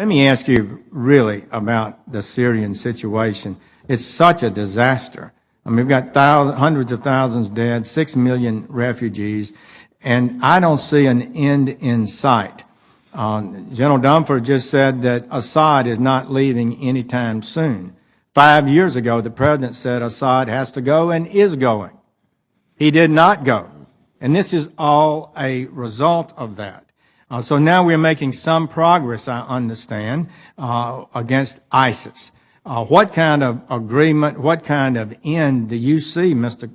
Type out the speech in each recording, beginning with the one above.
Let me ask you really about the Syrian situation. It's such a disaster. I mean, we've got hundreds of thousands dead, 6 million refugees, and I don't see an end in sight. General Dunford just said that Assad is not leaving anytime soon. 5 years ago, the president said Assad has to go and is going. He did not go. And this is all a result of that. So now we're making some progress, I understand, against ISIS. What kind of agreement, what kind of end do you see, Mr.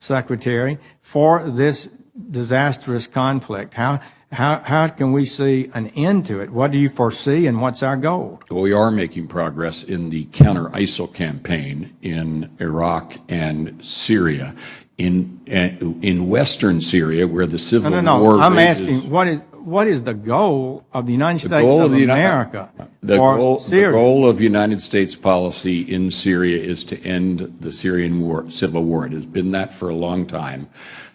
Secretary, for this disastrous conflict? How can we see an end to it? What do you foresee, and what's our goal? Well, we are making progress in the counter-ISIL campaign in Iraq and Syria. In western Syria, where the civil war I'm rages, asking, what is the goal of the United States of America for Syria? The goal of United States policy in Syria is to end the Syrian civil war. It has been that for a long time.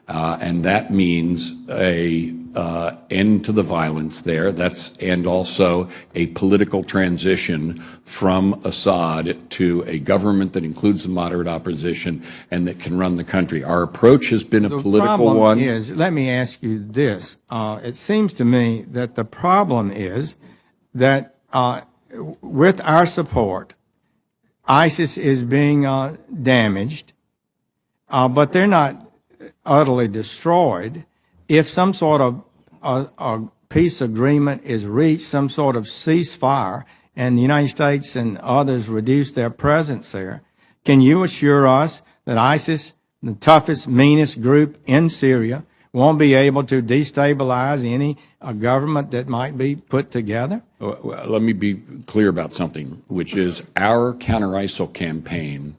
And that means a end to the violence there. And also a political transition from Assad to a government that includes the moderate opposition and that can run the country. Our approach has been a political one. Let me ask you this. It seems to me that the problem is that with our support, ISIS is being damaged, but they're not utterly destroyed. If some sort of a peace agreement is reached, some sort of ceasefire, and the United States and others reduce their presence there, can you assure us that ISIS, the toughest, meanest group in Syria, won't be able to destabilize any government that might be put together? Well, let me be clear about something, which is our counter-ISIL campaign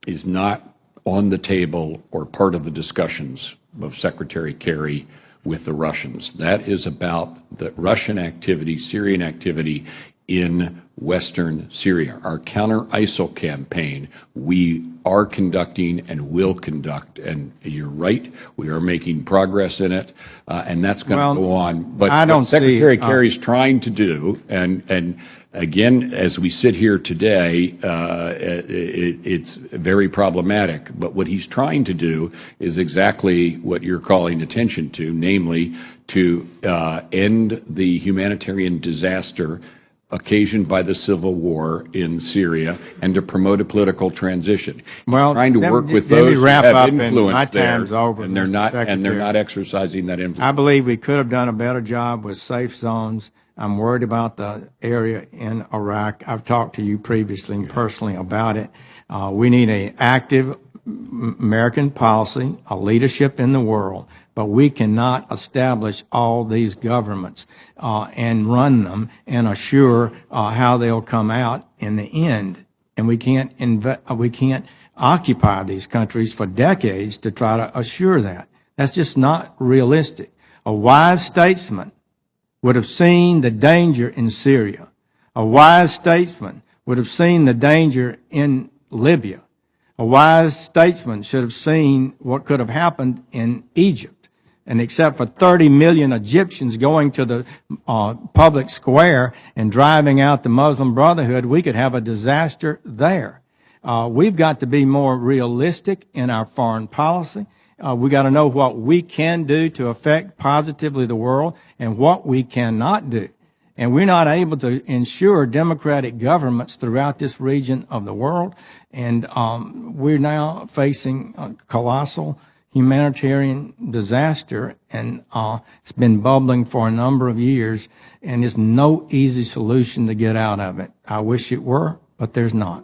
is not on the table or part of the discussions of Secretary Kerry with the Russians. That is about the Russian activity, Syrian activity in western Syria. Our counter-ISIL campaign, we are conducting and will conduct. And you're right, we are making progress in it, and that's going to go on. But what Secretary Kerry's trying to do, and again, as we sit here today, it's very problematic. But what he's trying to do is exactly what you're calling attention to, namely to end the humanitarian disaster occasioned by the civil war in Syria and to promote a political transition. He's trying to work with those who have influence there, and they're not exercising that influence. I believe we could have done a better job with safe zones. I'm worried about the area in Iraq. I've talked to you previously and personally about it. We need an active American policy, a leadership in the world, but we cannot establish all these governments and run them and assure how they'll come out in the end. And we can't occupy these countries for decades to try to assure that. That's just not realistic. A wise statesman would have seen the danger in Syria. A wise statesman would have seen the danger in Libya. A wise statesman should have seen what could have happened in Egypt. And except for 30 million Egyptians going to the public square and driving out the Muslim Brotherhood, we could have a disaster there. We've got to be more realistic in our foreign policy. We got to know what we can do to affect positively the world and what we cannot do. And we're not able to ensure democratic governments throughout this region of the world. And we're now facing a colossal humanitarian disaster, and it's been bubbling for a number of years, and there's no easy solution to get out of it. I wish it were, but there's not.